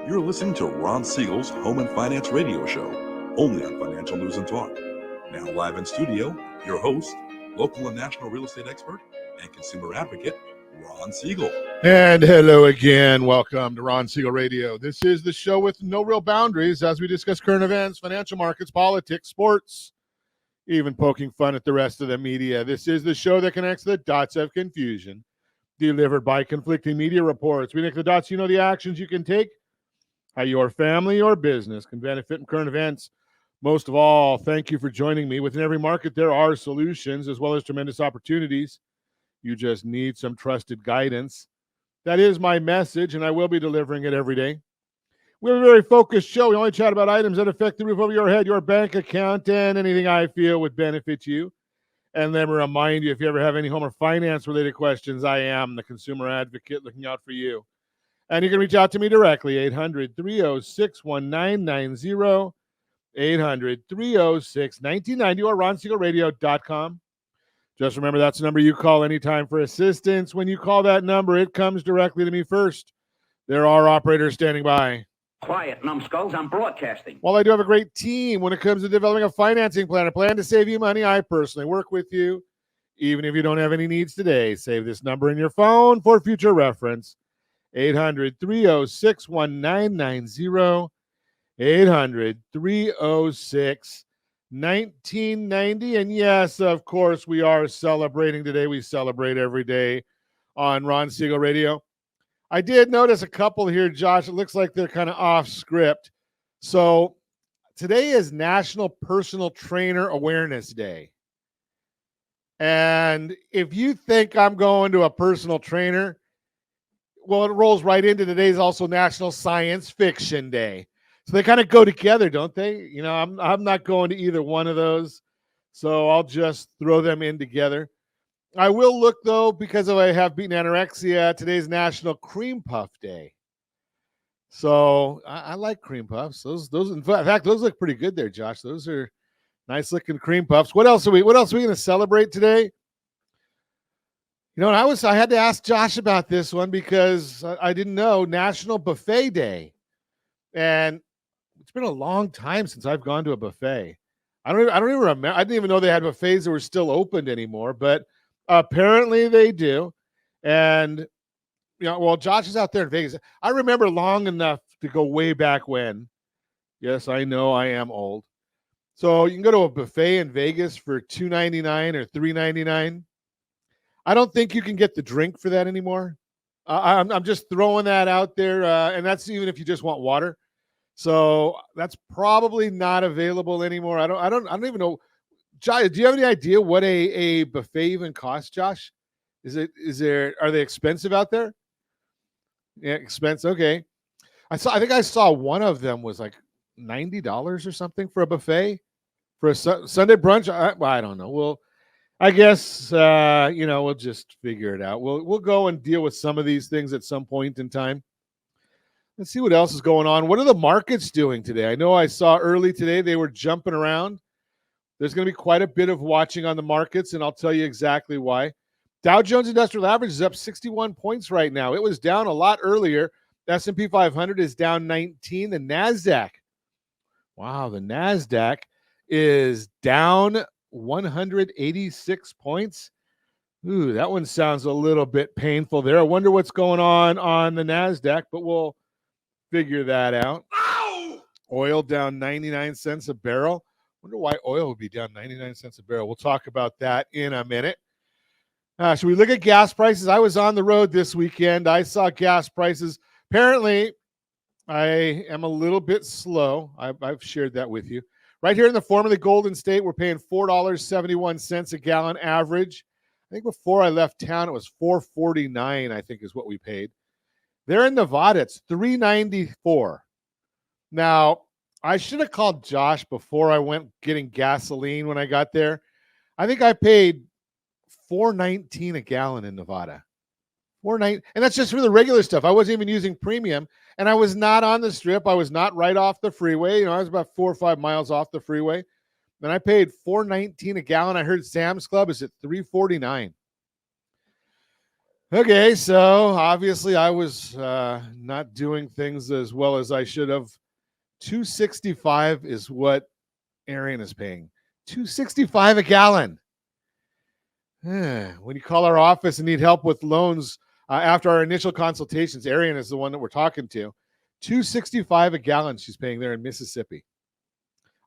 You're listening to Ron Siegel's Home and Finance Radio Show, only on Financial News and Talk. Now live in studio, your host, local and national real estate expert and consumer advocate, Ron Siegel. And hello again. Welcome to Ron Siegel Radio. This is the show with no real boundaries as we discuss current events, financial markets, politics, sports, even poking fun at the rest of the media. This is the show that connects the dots of confusion, delivered by conflicting media reports. We connect the dots, the actions you can take, how your family or business can benefit from current events. Most of all, thank you for joining me. Within every market, there are solutions as well as tremendous opportunities. You just need some trusted guidance. That is my message, and I will be delivering it every day. We have a very focused show. We only chat about items that affect the roof over your head, your bank account, and anything I feel would benefit you. And let me remind you, if you ever have any home or finance-related questions, I am the consumer advocate looking out for you. And you can reach out to me directly, 800-306-1990, 800-306-1990, or ronsiegelradio.com. Just remember, that's the number you call anytime for assistance. When you call that number, it comes directly to me first. There are operators standing by. Quiet, numbskulls, I'm broadcasting. While I do have a great team when it comes to developing a financing plan, a plan to save you money, I personally work with you. Even if you don't have any needs today, save this number in your phone for future reference. 800-306-1990, 800-306-1990. And yes, of course, we are celebrating today. We celebrate every day on Ron Siegel Radio. I did notice a couple here, Josh. It looks like they're kind of off script. So today is National Personal Trainer Awareness Day. And if you think I'm going to a personal trainer, well, it rolls right into today's also National Science Fiction Day. So they kind of go together, don't they? I'm not going to either one of those. So I'll just throw them in together. I will look, though, because I have beaten anorexia, today's National Cream Puff Day. So I like cream puffs. Those in fact, those look pretty good there, Josh. Those are nice looking cream puffs. What else are we going to celebrate today? I had to ask Josh about this one because I didn't know, National Buffet Day. And it's been a long time since I've gone to a buffet. I don't even remember. I didn't even know they had buffets that were still opened anymore, but apparently they do. And, Josh is out there in Vegas. I remember long enough to go way back when. Yes, I know I am old. So you can go to a buffet in Vegas for $2.99 or $3.99. I don't think you can get the drink for that anymore. I'm just throwing that out there, and that's even if you just want water. So that's probably not available anymore. I don't even know. Josh, do you have any idea what a buffet even costs, Josh? Are they expensive out there? Yeah, expensive. Okay. I think I saw one of them was like $90 or something for a buffet for a Sunday brunch. I don't know. Well, I guess we'll just figure it out. We'll go and deal with some of these things at some point in time. Let's see what else is going on. What are the markets doing today? I know I saw early today they were jumping around. There's going to be quite a bit of watching on the markets, and I'll tell you exactly why. Dow Jones Industrial Average is up 61 points right now. It was down a lot earlier. The S&P 500 is down 19. The NASDAQ, the NASDAQ is down 186 points. Ooh, that one sounds a little bit painful there. I wonder what's going on the NASDAQ, but we'll figure that out. Ow! Oil down 99 cents a barrel. Wonder why oil would be down 99 cents a barrel. We'll talk about that in a minute. Should we look at gas prices? I was on the road this weekend. I saw gas prices. Apparently, I am a little bit slow. I've shared that with you. Right here in the form of the Golden State, we're paying $4.71 a gallon average. I think before I left town, it was $4.49, I think is what we paid. There in Nevada, it's $3.94. Now, I should have called Josh before I went getting gasoline when I got there. I think I paid $4.19 a gallon in Nevada. $4.19, and that's just for the regular stuff. I wasn't even using premium, and I was not on the strip. I was not right off the freeway. I was about 4 or 5 miles off the freeway. And I paid $4.19 a gallon. I heard Sam's Club is at $3.49. Okay, so obviously I was not doing things as well as I should have. 265 is what Arian is paying. 265 a gallon. When you call our office and need help with loans after our initial consultations, Arian is the one that we're talking to. 265 a gallon she's paying there in Mississippi.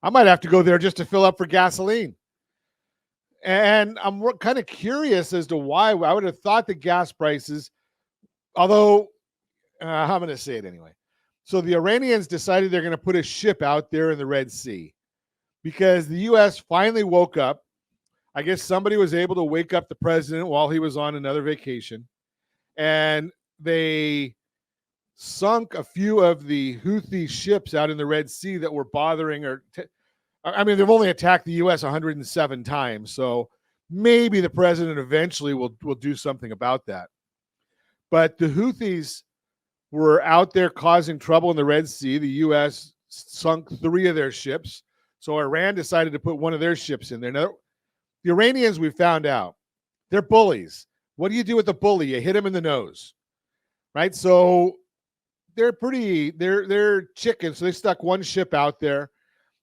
I might have to go there just to fill up for gasoline. And I'm kind of curious as to why. I would have thought the gas prices, although I'm going to say it anyway. So the Iranians decided they're going to put a ship out there in the Red Sea because the U.S. finally woke up. I guess somebody was able to wake up the president while he was on another vacation, and they sunk a few of the Houthi ships out in the Red Sea that were bothering they've only attacked the U.S. 107 times, so maybe the president eventually will do something about that. But the Houthis were out there causing trouble in the Red Sea. The U.S. sunk 3 of their ships, so Iran decided to put one of their ships in there. Now, the Iranians, we found out, they're bullies. What do you do with a bully? You hit him in the nose, right? So they're chickens. So they stuck one ship out there.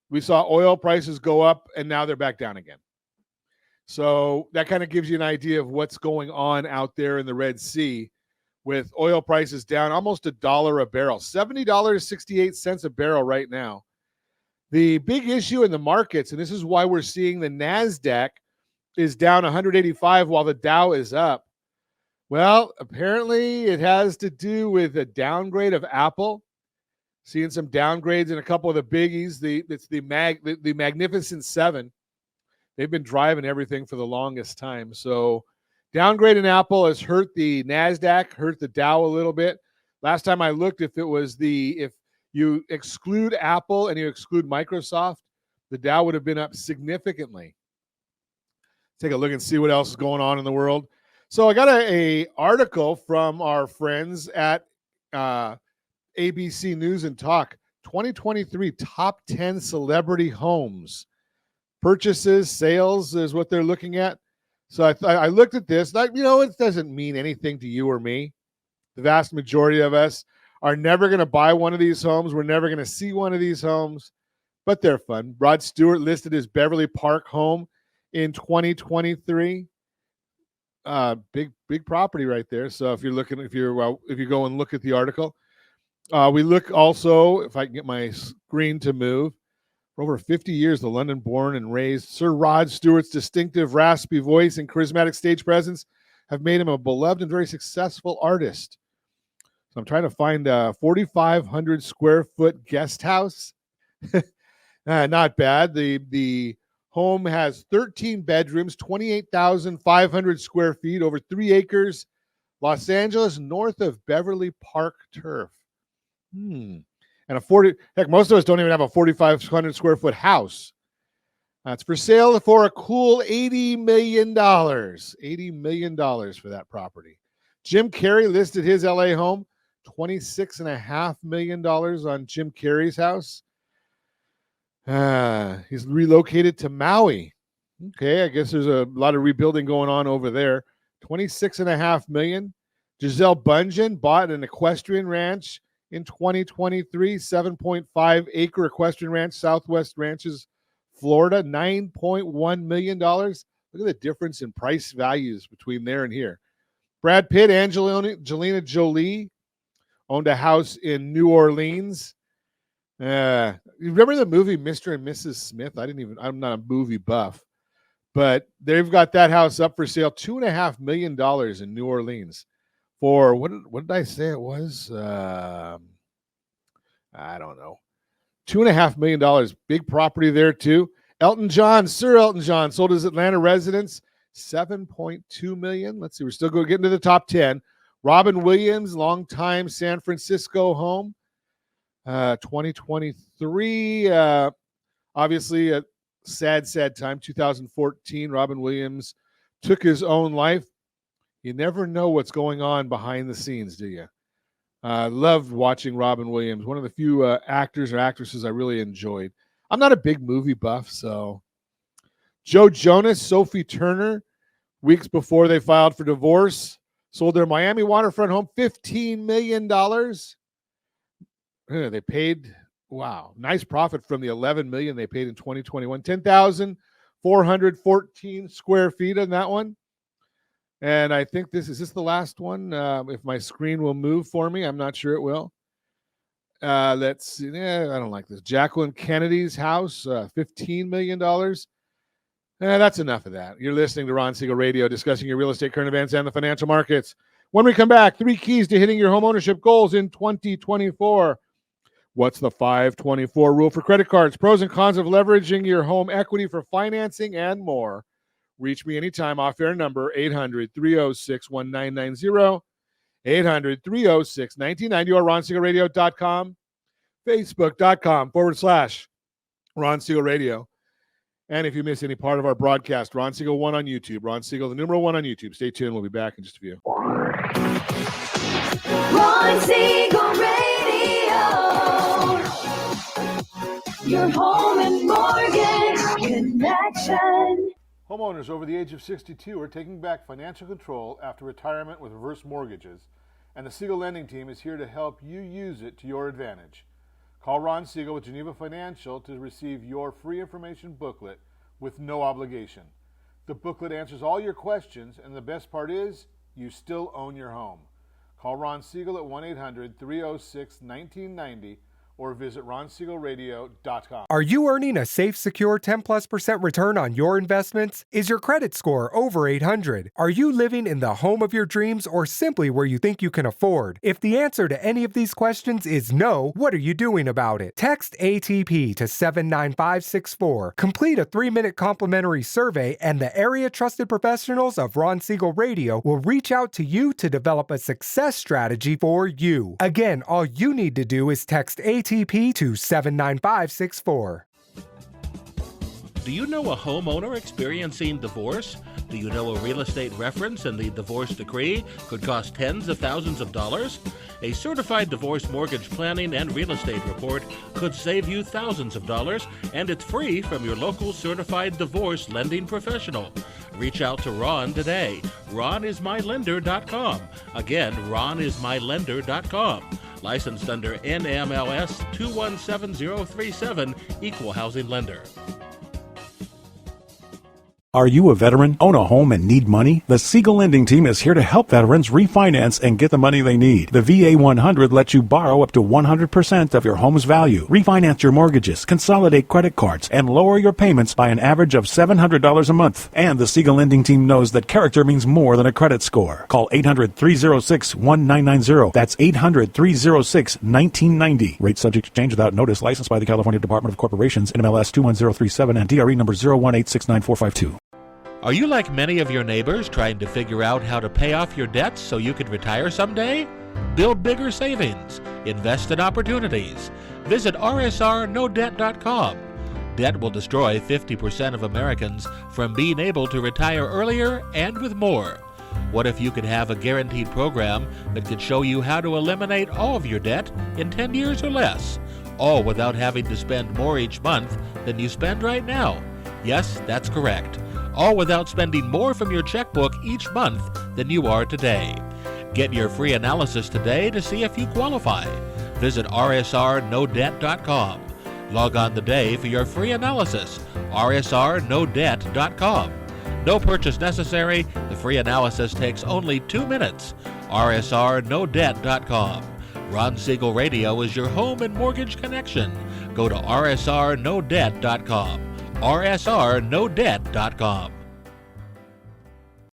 We saw oil prices go up, and now they're back down again. So that kind of gives you an idea of what's going on out there in the Red Sea with oil prices down almost $1 a barrel, $70.68 a barrel right now. The big issue in the markets, and this is why we're seeing the NASDAQ is down 185 while the Dow is up. Well, apparently it has to do with a downgrade of Apple. Seeing some downgrades in a couple of the biggies. The Magnificent Seven. They've been driving everything for the longest time. So downgrade in Apple has hurt the NASDAQ, hurt the Dow a little bit. Last time I looked, if you exclude Apple and you exclude Microsoft, the Dow would have been up significantly. Take a look and see what else is going on in the world. So I got a article from our friends at ABC News and Talk, 2023 top 10 celebrity homes. Purchases, sales is what they're looking at. So I looked at this. It doesn't mean anything to you or me. The vast majority of us are never going to buy one of these homes. We're never going to see one of these homes, but they're fun. Rod Stewart listed his Beverly Park home in 2023. Big property right there. So if you go and look at the article, we look also, if I can get my screen to move, for over 50 years, the London born and raised Sir Rod Stewart's distinctive raspy voice and charismatic stage presence have made him a beloved and very successful artist. So I'm trying to find a 4,500 square foot guest house. Not bad. The home has 13 bedrooms, 28,500 square feet, over 3 acres, Los Angeles, north of Beverly Park Turf. And most of us don't even have a 4,500 square foot house. It's for sale for a cool $80 million. $80 million for that property. Jim Carrey listed his LA home, $26.5 million on Jim Carrey's house. He's relocated to Maui. Okay, I guess there's a lot of rebuilding going on over there. $26.5 million. Gisele Bundchen bought an equestrian ranch in 2023, 7.5 acre equestrian ranch, Southwest Ranches, Florida, $9.1 million. Look at the difference in price values between there and here. Brad Pitt, Angelina Jolie owned a house in New Orleans. You remember the movie Mr. and Mrs. Smith? I'm not a movie buff, but they've got that house up for sale, $2.5 million in New Orleans. For what did I say it was? I don't know. $2.5 million. Big property there too. Sir Elton John sold his Atlanta residence, $7.2 million. Let's see, we're still going to get into the top 10. Robin Williams, longtime San Francisco home, 2023. Obviously a sad time. 2014, Robin Williams took his own life. You never know what's going on behind the scenes, do you? Loved watching Robin Williams. One of the few actors or actresses I really enjoyed. I'm not a big movie buff, so. Joe Jonas, Sophie Turner, weeks before they filed for divorce, sold their Miami waterfront home, $15 million. They paid, wow, nice profit from the $11 million they paid in 2021. 10,414 square feet on that one. And I think is this the last one? If my screen will move for me, I'm not sure it will. Let's see. I don't like this. Jacqueline Kennedy's house, $15 million. That's enough of that. You're listening to Ron Siegel Radio, discussing your real estate, current events, and the financial markets. When we come back, 3 keys to hitting your home ownership goals in 2024. What's the 524 rule for credit cards? Pros and cons of leveraging your home equity for financing and more. Reach me anytime. Off-air number 800-306-1990, 800-306-1990, or RonSiegelRadio.com, Facebook.com/Ron Siegel Radio. And if you miss any part of our broadcast, Ron Siegel 1 on YouTube. Ron Siegel, the numeral 1 on YouTube. Stay tuned. We'll be back in just a few. Ron Siegel Radio, your home and mortgage connection. Homeowners over the age of 62 are taking back financial control after retirement with reverse mortgages, and the Siegel Lending Team is here to help you use it to your advantage. Call Ron Siegel with Geneva Financial to receive your free information booklet with no obligation. The booklet answers all your questions, and the best part is, you still own your home. Call Ron Siegel at 1-800-306-1990 or visit RonSiegelRadio.com. Are you earning a safe, secure 10+% return on your investments? Is your credit score over 800? Are you living in the home of your dreams or simply where you think you can afford? If the answer to any of these questions is no, what are you doing about it? Text ATP to 79564. Complete a 3-minute complimentary survey, and the area trusted professionals of Ron Siegel Radio will reach out to you to develop a success strategy for you. Again, all you need to do is text ATP to 79564. Do you know a homeowner experiencing divorce? Do you know a real estate reference and the divorce decree could cost tens of thousands of dollars? A certified divorce mortgage planning and real estate report could save you thousands of dollars, and it's free from your local certified divorce lending professional. Reach out to Ron today. RonIsMyLender.com. Again, RonIsMyLender.com. Licensed under NMLS 217037, Equal Housing Lender. Are you a veteran, own a home, and need money? The Siegel Lending Team is here to help veterans refinance and get the money they need. The VA 100 lets you borrow up to 100% of your home's value, refinance your mortgages, consolidate credit cards, and lower your payments by an average of $700 a month. And the Siegel Lending Team knows that character means more than a credit score. Call 800-306-1990. That's 800-306-1990. Rate subject to change without notice. Licensed by the California Department of Corporations, NMLS 21037, and DRE number 018694552. Are you like many of your neighbors trying to figure out how to pay off your debts so you could retire someday? Build bigger savings. Invest in opportunities. Visit rsrnodebt.com. Debt will destroy 50% of Americans from being able to retire earlier and with more. What if you could have a guaranteed program that could show you how to eliminate all of your debt in 10 years or less, all without having to spend more each month than you spend right now? Yes, that's correct. All without spending more from your checkbook each month than you are today. Get your free analysis today to see if you qualify. Visit rsrnodebt.com. Log on today for your free analysis, rsrnodebt.com. No purchase necessary. The free analysis takes only 2 minutes. rsrnodebt.com. Ron Siegel Radio is your home and mortgage connection. Go to rsrnodebt.com. rsrnodebt.com.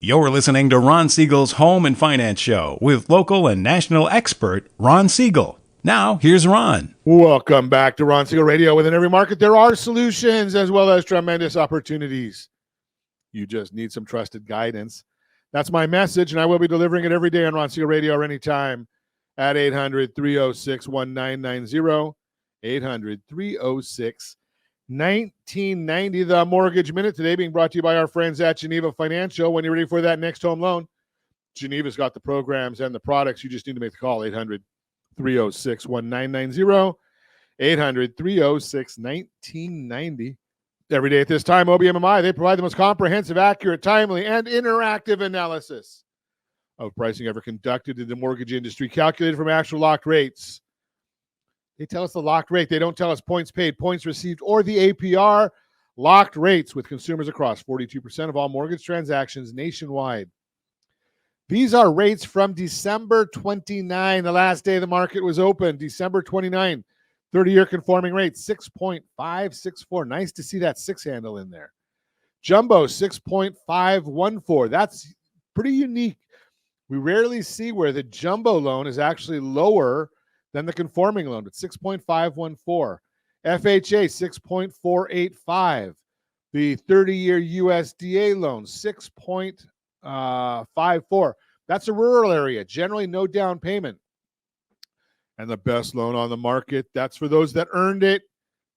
You're listening to Ron Siegel's Home and Finance Show with local and national expert Ron Siegel. Now, here's Ron. Welcome back to Ron Siegel Radio. Within every market, there are solutions as well as tremendous opportunities. You just need some trusted guidance. That's my message, and I will be delivering it every day on Ron Siegel Radio or anytime at 800-306-1990, 800-306-1990. The Mortgage Minute today being brought to you by our friends at Geneva Financial. When you're ready for that next home loan, Geneva's got the programs and the products. You just need to make the call, 800-306-1990, 800-306-1990. Every day at this time, OBMMI, they provide the most comprehensive, accurate, timely, and interactive analysis of pricing ever conducted in the mortgage industry, calculated from actual locked rates. They tell us the locked rate. They don't tell us points paid, points received, or the APR. Locked rates with consumers across 42% of all mortgage transactions nationwide. These are rates from December 29, the last day the market was open. December 29, 30-year conforming rate, 6.564. Nice to see that 6 handle in there. Jumbo, 6.514. That's pretty unique. We rarely see where the jumbo loan is actually lower than the conforming loan, but 6.514. FHA, 6.485. The 30-year USDA loan, 6.54. That's a rural area, generally no down payment. And the best loan on the market, that's for those that earned it,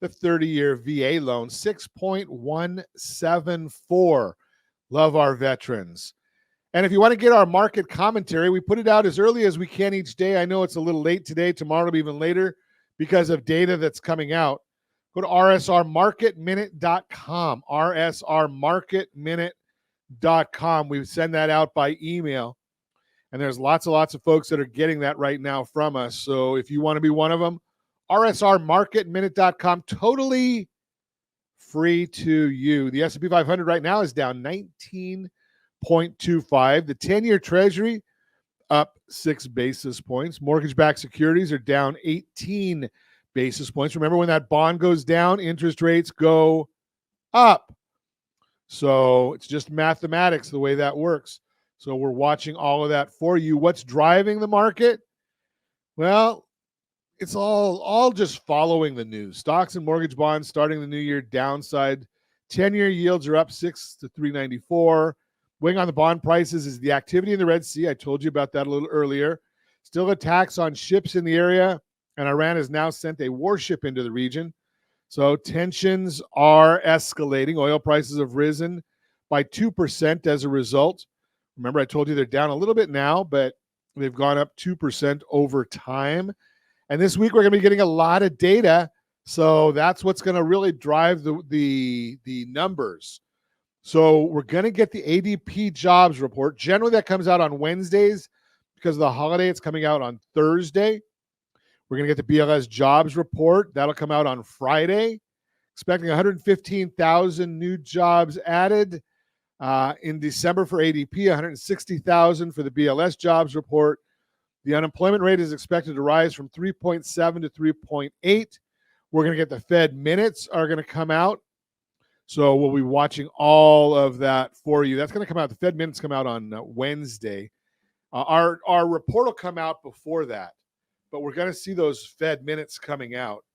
the 30-year VA loan, 6.174. Love our veterans. And if you want to get our market commentary, we put it out as early as we can each day. I know it's a little late today. Tomorrow will be even later because of data that's coming out. Go to rsrmarketminute.com, rsrmarketminute.com. We send that out by email. And there's lots of folks that are getting that right now from us. So if you want to be one of them, rsrmarketminute.com, totally free to you. The S&P 500 right now is down 19.25. The 10-year Treasury up 6 basis points. Mortgage-backed securities are down 18 basis points. Remember, when that bond goes down, interest rates go up. So it's just mathematics the way that works. So we're watching all of that for you. What's driving the market? Well, it's all just following the news. Stocks and mortgage bonds starting the new year downside. 10-year yields are up 6 to 394. Weighing on the bond prices is the activity in the Red Sea. I told you about that a little earlier. Still attacks on ships in the area, and Iran has now sent a warship into the region. So tensions are escalating. Oil prices have risen by 2% as a result. Remember, I told you they're down a little bit now, but they've gone up 2% over time. And this week we're going to be getting a lot of data. So that's what's going to really drive the numbers. So we're going to get the ADP jobs report. Generally, that comes out on Wednesdays. Because of the holiday, it's coming out on Thursday. We're going to get the BLS jobs report. That'll come out on Friday. Expecting 115,000 new jobs added in December for ADP, 160,000 for the BLS jobs report. The unemployment rate is expected to rise from 3.7 to 3.8. We're going to get the Fed minutes are going to come out. So we'll be watching all of that for you. That's going to come out. The Fed minutes come out on Wednesday. Our report will come out before that, but we're going to see those Fed minutes coming out.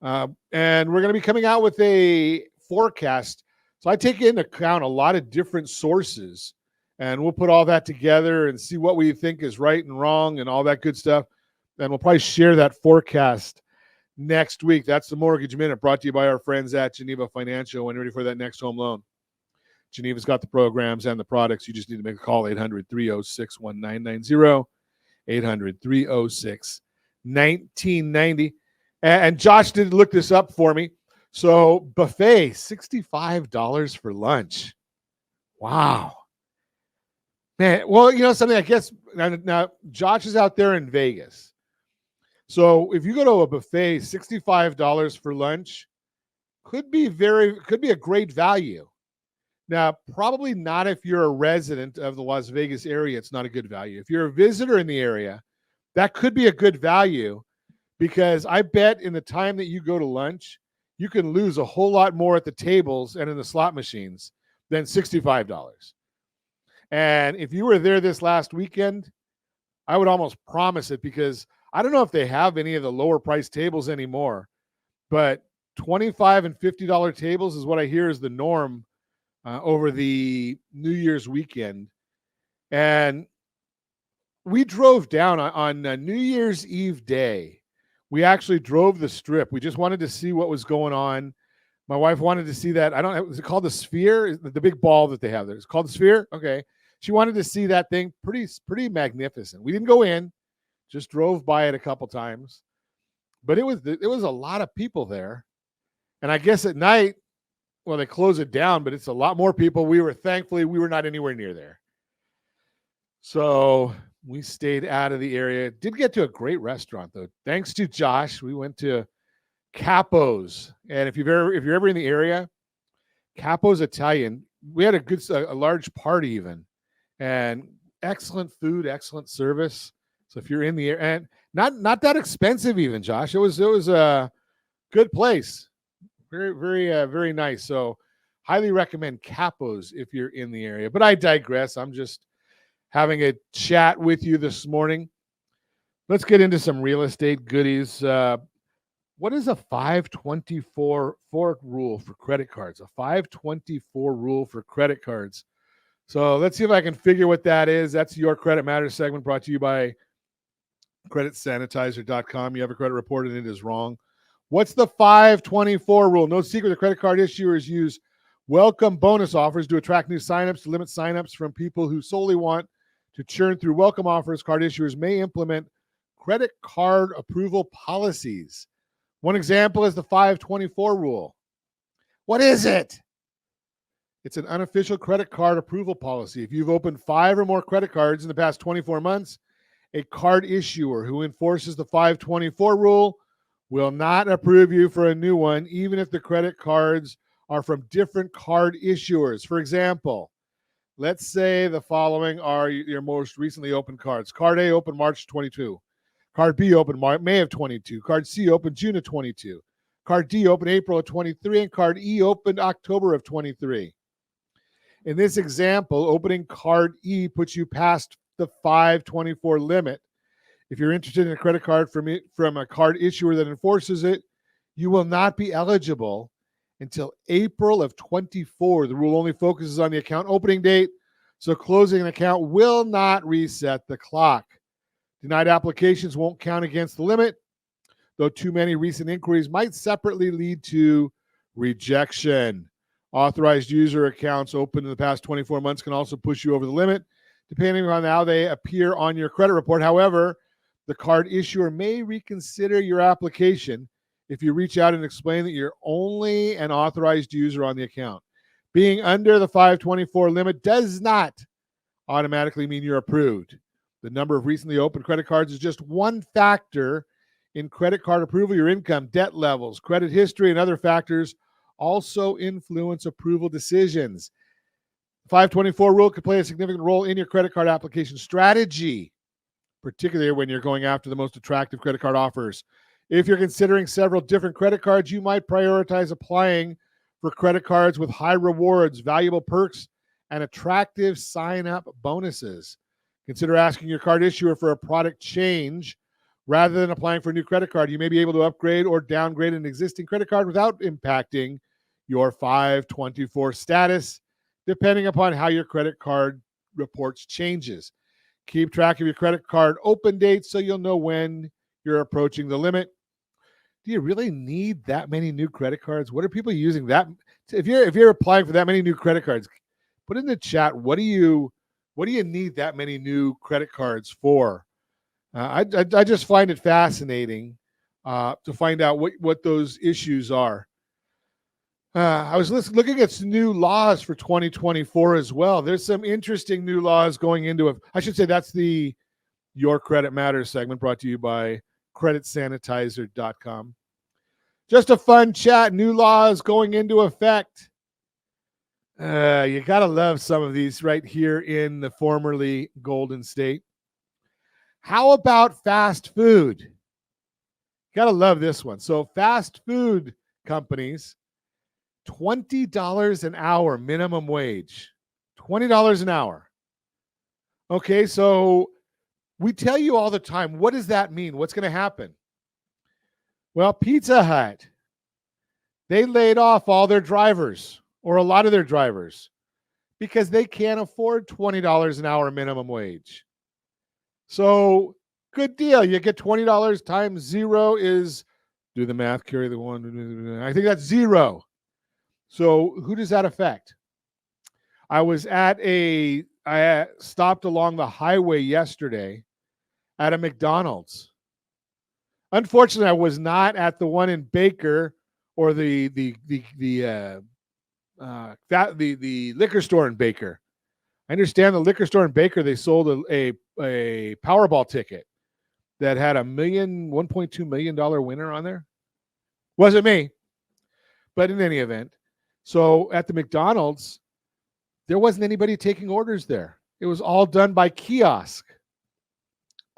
And we're going to be coming out with a forecast. So I take into account a lot of different sources, and we'll put all that together and see what we think is right and wrong and all that good stuff. And we'll probably share that forecast next week. That's the Mortgage Minute, brought to you by our friends at Geneva Financial. When you're ready for that next home loan, Geneva's got the programs and the products. You just need to make a call, 800-306-1990, 800-306-1990. And Josh did look this up for me. So buffet, $65 for lunch. Wow. Man, well, you know something, I guess now Josh is out there in Vegas. So if you go to a buffet, $65 for lunch could be a great value. Now, probably not if you're a resident of the Las Vegas area. It's not a good value. If you're a visitor in the area, that could be a good value, because I bet in the time that you go to lunch, you can lose a whole lot more at the tables and in the slot machines than $65. And if you were there this last weekend, I would almost promise it, because I don't know if they have any of the lower price tables anymore, but $25 and $50 tables is what I hear is the norm over the New Year's weekend. And we drove down on New Year's Eve day. We actually drove the strip. We just wanted to see what was going on. My wife wanted to see that. I don't know. Is it called the Sphere? The big ball that they have there. It's called the Sphere? Okay. She wanted to see that thing. Pretty magnificent. We didn't go in, just drove by it a couple times. But it was a lot of people there. And I guess at night, well, they close it down, but it's a lot more people. Thankfully, we were not anywhere near there. So we stayed out of the area. Did get to a great restaurant though. Thanks to Josh, we went to Capo's. And if you're ever in the area, Capo's Italian. We had a large party even, and excellent food, excellent service. So if you're in the area, and not that expensive even, Josh. It was a good place. Very nice. So highly recommend Capo's if you're in the area. But I digress. I'm just having a chat with you this morning. Let's get into some real estate goodies. What is a 524 rule for credit cards? A 524 rule for credit cards. So let's see if I can figure what that is. That's your Credit Matters segment brought to you by creditsanitizer.com. You have a credit report and it is wrong. What's the 524 rule? No secret, the credit card issuers use welcome bonus offers to attract new signups, to limit signups from people who solely want to churn through welcome offers. Card issuers may implement credit card approval policies. One example is the 524 rule. What is it? It's an unofficial credit card approval policy. If you've opened 5 or more credit cards in the past 24 months, a card issuer who enforces the 524 rule will not approve you for a new one, even if the credit cards are from different card issuers. For example, let's say the following are your most recently opened cards. Card A opened March 22. Card B opened May of 22. Card C opened June of 22. Card D opened April of 23. And Card E opened October of 23. In this example, opening Card E puts you past the 524 limit. If you're interested in a credit card from a card issuer that enforces it, you will not be eligible until April of 24. The rule only focuses on the account opening date, so closing an account will not reset the clock. Denied applications won't count against the limit, though too many recent inquiries might separately lead to rejection. Authorized user accounts opened in the past 24 months can also push you over the limit, depending on how they appear on your credit report. However, the card issuer may reconsider your application if you reach out and explain that you're only an authorized user on the account. Being under the 524 limit does not automatically mean you're approved. The number of recently opened credit cards is just one factor in credit card approval. Your income, debt levels, credit history, and other factors also influence approval decisions. The 524 rule could play a significant role in your credit card application strategy, particularly when you're going after the most attractive credit card offers. If you're considering several different credit cards, you might prioritize applying for credit cards with high rewards, valuable perks, and attractive sign-up bonuses. Consider asking your card issuer for a product change rather than applying for a new credit card. You may be able to upgrade or downgrade an existing credit card without impacting your 524 status, depending upon how your credit card reports changes. Keep track of your credit card open dates so you'll know when you're approaching the limit. Do you really need that many new credit cards? What are people using that? If you're applying for that many new credit cards, put in the chat, what do you need that many new credit cards for? I just find it fascinating to find out what those issues are. I was looking at some new laws for 2024 as well. There's some interesting new laws going into it. I should say that's the Your Credit Matters segment brought to you by creditsanitizer.com. Just a fun chat. New laws going into effect. You got to love some of these right here in the formerly Golden State. How about fast food? Got to love this one. So fast food companies, $20 an hour minimum wage. $20 an hour. Okay, so we tell you all the time, what does that mean? What's going to happen? Well, Pizza Hut, they laid off all their drivers, or a lot of their drivers, because they can't afford $20 an hour minimum wage. So good deal. You get $20 times 0 is, do the math, carry the 1. I think that's 0. So who does that affect? I stopped along the highway yesterday at a McDonald's. Unfortunately, I was not at the one in Baker or the liquor store in Baker. I understand the liquor store in Baker, they sold a Powerball ticket that had $1.2 million winner on there. Wasn't me, but in any event. So at the McDonald's, there wasn't anybody taking orders there. It was all done by kiosk.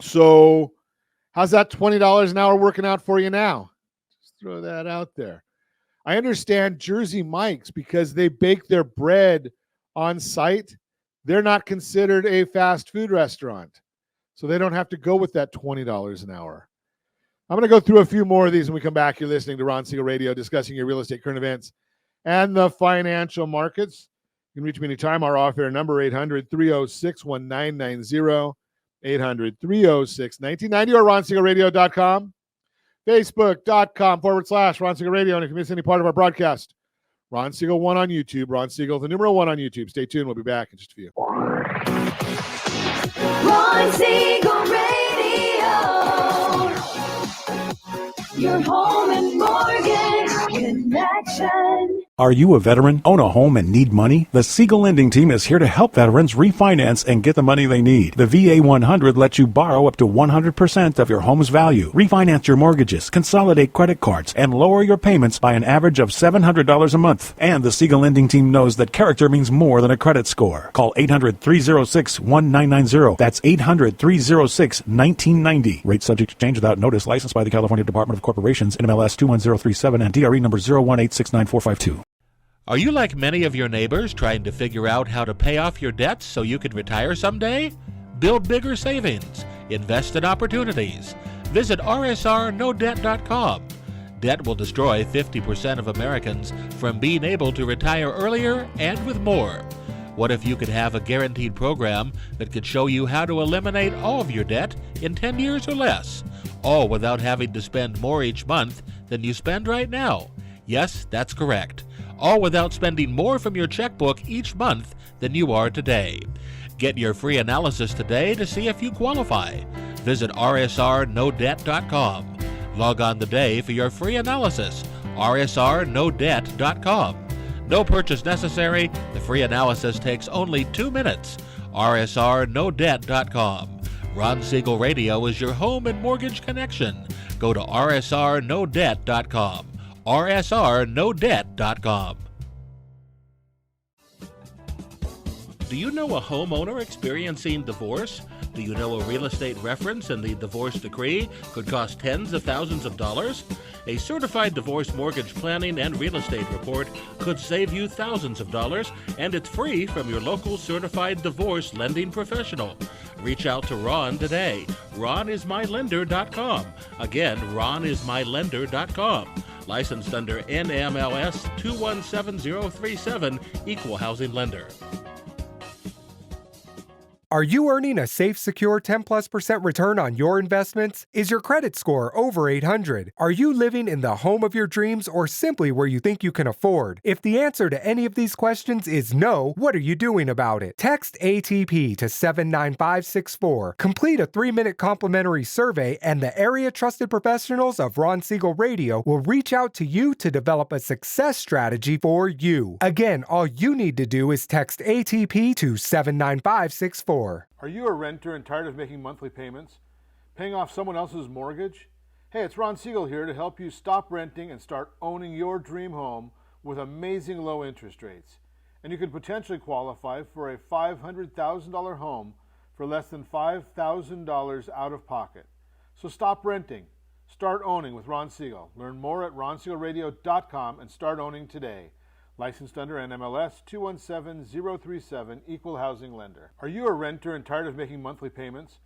So how's that $20 an hour working out for you now? Just throw that out there. I understand Jersey Mike's, because they bake their bread on site, they're not considered a fast food restaurant. So they don't have to go with that $20 an hour. I'm going to go through a few more of these when we come back. You're listening to Ron Siegel Radio, discussing your real estate current events and the financial markets. You can reach me anytime. Our off-air number, 800-306-1990, 800-306-1990, or RonSiegelRadio.com, Facebook.com/Ron Siegel Radio. And if you miss any part of our broadcast, Ron Siegel 1 on YouTube, Ron Siegel, the numeral 1 on YouTube. Stay tuned. We'll be back in just a few. Ron Siegel Radio, your home and mortgage connection. Are you a veteran, own a home, and need money? The Siegel Lending Team is here to help veterans refinance and get the money they need. The VA 100 lets you borrow up to 100% of your home's value, refinance your mortgages, consolidate credit cards, and lower your payments by an average of $700 a month. And the Siegel Lending Team knows that character means more than a credit score. Call 800-306-1990. That's 800-306-1990. Rate subject to change without notice. Licensed by the California Department of Corporations, NMLS 21037, and DRE number 018694552. Are you like many of your neighbors trying to figure out how to pay off your debts so you could retire someday? Build bigger savings. Invest in opportunities. Visit rsrnodebt.com. Debt will destroy 50% of Americans from being able to retire earlier and with more. What if you could have a guaranteed program that could show you how to eliminate all of your debt in 10 years or less, all without having to spend more each month than you spend right now? Yes, that's correct. All without spending more from your checkbook each month than you are today. Get your free analysis today to see if you qualify. Visit rsrnodebt.com. Log on today for your free analysis. rsrnodebt.com. No purchase necessary. The free analysis takes only 2 minutes. rsrnodebt.com. Ron Siegel Radio is your home and mortgage connection. Go to rsrnodebt.com. rsrnodebt.com. Do you know a homeowner experiencing divorce? Do you know a real estate reference and the divorce decree could cost tens of thousands of dollars? A certified divorce mortgage planning and real estate report could save you thousands of dollars, and it's free from your local certified divorce lending professional. Reach out to Ron today. RonIsMyLender.com. Again, RonIsMyLender.com. Licensed under NMLS 217037, Equal Housing Lender. Are you earning a safe, secure 10+% return on your investments? Is your credit score over 800? Are you living in the home of your dreams or simply where you think you can afford? If the answer to any of these questions is no, what are you doing about it? Text ATP to 79564. Complete a 3-minute complimentary survey, and the area trusted professionals of Ron Siegel Radio will reach out to you to develop a success strategy for you. Again, all you need to do is text ATP to 79564. Are you a renter and tired of making monthly payments? Paying off someone else's mortgage? Hey, it's Ron Siegel here to help you stop renting and start owning your dream home with amazing low interest rates. And you could potentially qualify for a $500,000 home for less than $5,000 out of pocket. So stop renting. Start owning with Ron Siegel. Learn more at RonSiegelRadio.com and start owning today. Licensed under NMLS 217037, Equal Housing Lender. Are you a renter and tired of making monthly payments?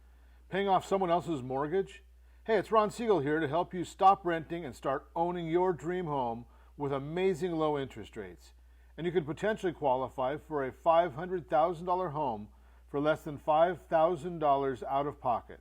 Paying off someone else's mortgage? Hey, it's Ron Siegel here to help you stop renting and start owning your dream home with amazing low interest rates. And you could potentially qualify for a $500,000 home for less than $5,000 out of pocket.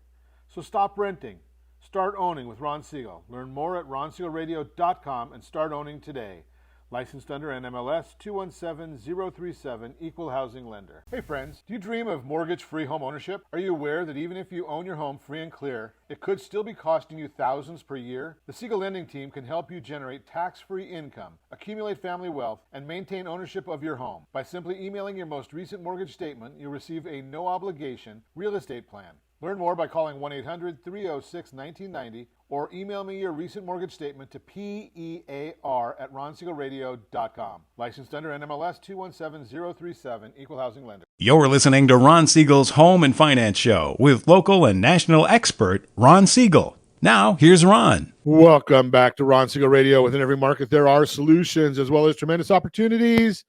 So stop renting. Start owning with Ron Siegel. Learn more at RonSiegelRadio.com and start owning today. Licensed under NMLS 217037, Equal Housing Lender. Hey friends, do you dream of mortgage-free home ownership? Are you aware that even if you own your home free and clear, it could still be costing you thousands per year? The Siegel Lending Team can help you generate tax-free income, accumulate family wealth, and maintain ownership of your home. By simply emailing your most recent mortgage statement, you'll receive a no-obligation real estate plan. Learn more by calling 1-800-306-1990 or email me your recent mortgage statement to PEAR@RonSiegelRadio.com. Licensed under NMLS 217037, Equal Housing Lender. You're listening to Ron Siegel's Home and Finance Show with local and national expert Ron Siegel. Now, here's Ron. Welcome back to Ron Siegel Radio. Within every market, there are solutions as well as tremendous opportunities.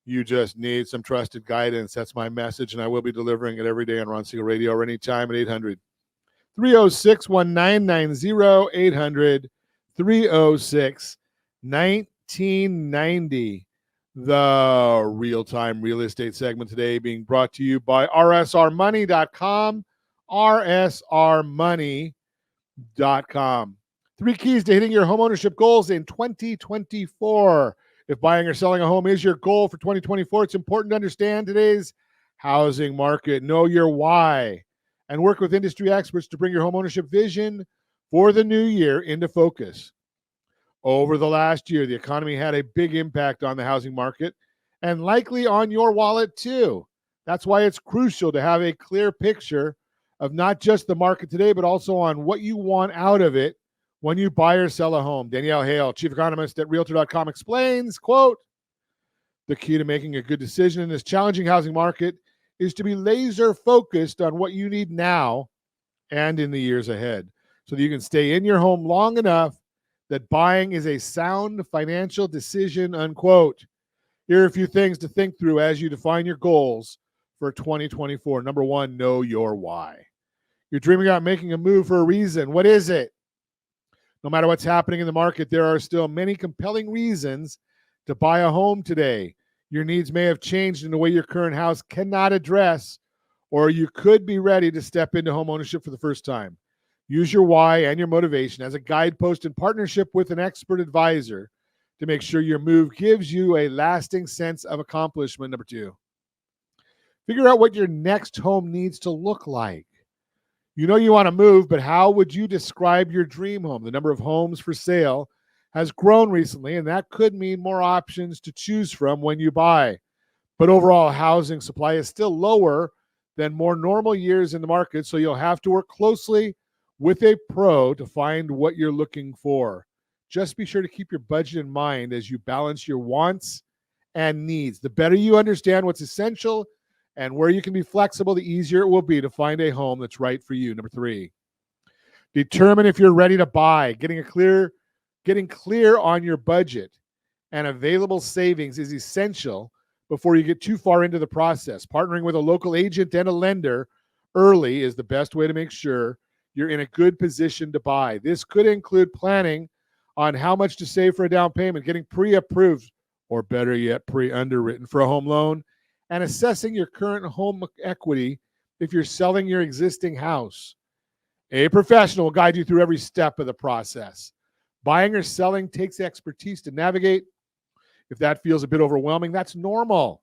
You just need some trusted guidance. That's my message, and I will be delivering it every day on Ron Siegel Radio or anytime at 800-306-1990, 800-306-1990. The real-time real estate segment today being brought to you by rsrmoney.com, rsrmoney.com. 3 keys to hitting your homeownership goals in 2024. If buying or selling a home is your goal for 2024, it's important to understand today's housing market, know your why, and work with industry experts to bring your homeownership vision for the new year into focus. Over the last year, the economy had a big impact on the housing market and likely on your wallet too. That's why it's crucial to have a clear picture of not just the market today, but also on what you want out of it when you buy or sell a home. Danielle Hale, chief economist at Realtor.com, explains, quote, the key to making a good decision in this challenging housing market is to be laser focused on what you need now and in the years ahead so that you can stay in your home long enough that buying is a sound financial decision, unquote. Here are a few things to think through as you define your goals for 2024. Number one, know your why. You're dreaming about making a move for a reason. What is it? No matter what's happening in the market, there are still many compelling reasons to buy a home today. Your needs may have changed in a way your current house cannot address, or you could be ready to step into home ownership for the first time. Use your why and your motivation as a guidepost in partnership with an expert advisor to make sure your move gives you a lasting sense of accomplishment. Number two, figure out what your next home needs to look like. You know you want to move, but how would you describe your dream home? The number of homes for sale has grown recently, and that could mean more options to choose from when you buy. But overall, housing supply is still lower than more normal years in the market, so you'll have to work closely with a pro to find what you're looking for. Just be sure to keep your budget in mind as you balance your wants and needs. The better you understand what's essential and where you can be flexible, the easier it will be to find a home that's right for you. Number three, determine if you're ready to buy. Getting clear on your budget and available savings is essential before you get too far into the process. Partnering with a local agent and a lender early is the best way to make sure you're in a good position to buy. This could include planning on how much to save for a down payment, getting pre-approved, or better yet, pre-underwritten for a home loan, and assessing your current home equity if you're selling your existing house. A professional will guide you through every step of the process. Buying or selling takes expertise to navigate. If that feels a bit overwhelming, that's normal.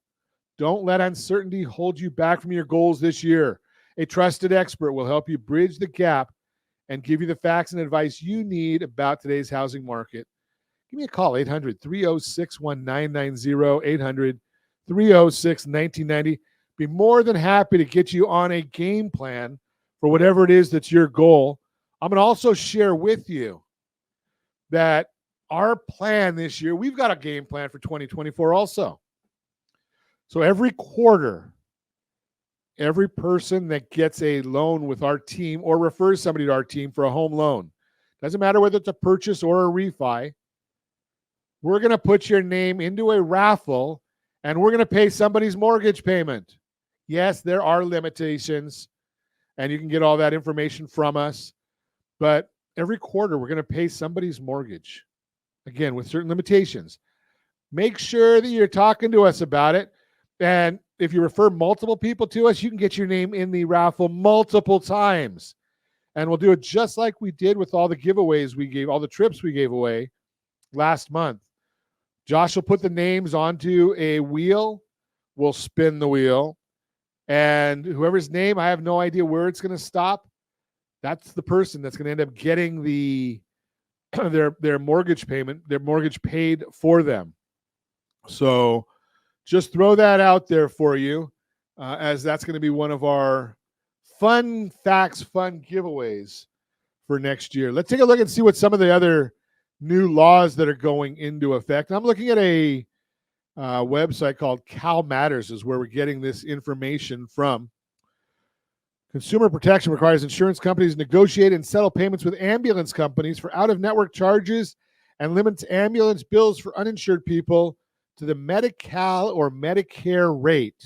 Don't let uncertainty hold you back from your goals this year. A trusted expert will help you bridge the gap and give you the facts and advice you need about today's housing market. Give me a call, 800-306-1990, 800-306-1990. Be more than happy to get you on a game plan for whatever it is that's your goal. I'm going to also share with you that our plan this year, we've got a game plan for 2024 also. So every quarter, every person that gets a loan with our team or refers somebody to our team for a home loan, doesn't matter whether it's a purchase or a refi, we're going to put your name into a raffle and we're going to pay somebody's mortgage payment. Yes, there are limitations and you can get all that information from us, but every quarter we're going to pay somebody's mortgage, again, with certain limitations. Make sure that you're talking to us about it. And if you refer multiple people to us, you can get your name in the raffle multiple times. And we'll do it just like we did with all the giveaways we gave, all the trips we gave away last month. Josh will put the names onto a wheel. We'll spin the wheel. And whoever's name, I have no idea where it's going to stop. That's the person that's going to end up getting their mortgage payment, their mortgage paid for them. So just throw that out there for you, as that's going to be one of our fun facts, fun giveaways for next year. Let's take a look and see what some of the other new laws that are going into effect. I'm looking at a website called Cal Matters is where we're getting this information from. Consumer protection requires insurance companies to negotiate and settle payments with ambulance companies for out-of-network charges and limits ambulance bills for uninsured people to the Medi-Cal or Medicare rate.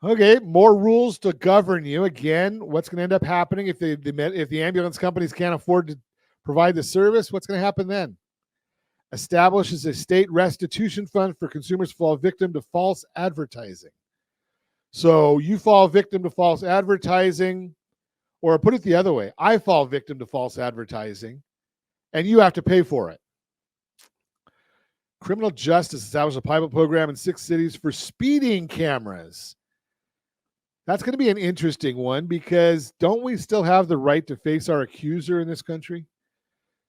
Okay, more rules to govern you. Again, what's going to end up happening if the ambulance companies can't afford to provide the service? What's going to happen then? Establishes a state restitution fund for consumers who fall victim to false advertising. So you fall victim to false advertising, or put it the other way, I fall victim to false advertising, and you have to pay for it. Criminal justice established a pilot program in 6 cities for speeding cameras. That's going to be an interesting one because don't we still have the right to face our accuser in this country?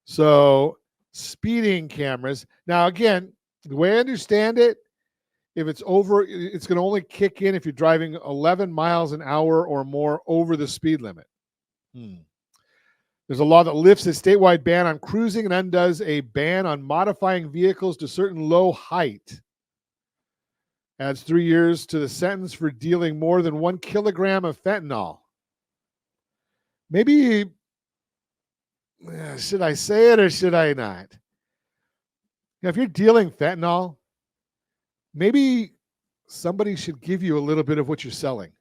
So speeding cameras. Now, again, the way I understand it, if it's over, it's going to only kick in if you're driving 11 miles an hour or more over the speed limit. There's a law that lifts a statewide ban on cruising and undoes a ban on modifying vehicles to certain low height. Adds 3 years to the sentence for dealing more than 1 kilogram of fentanyl. Maybe, should I say it or should I not? Now, if you're dealing fentanyl, maybe somebody should give you a little bit of what you're selling.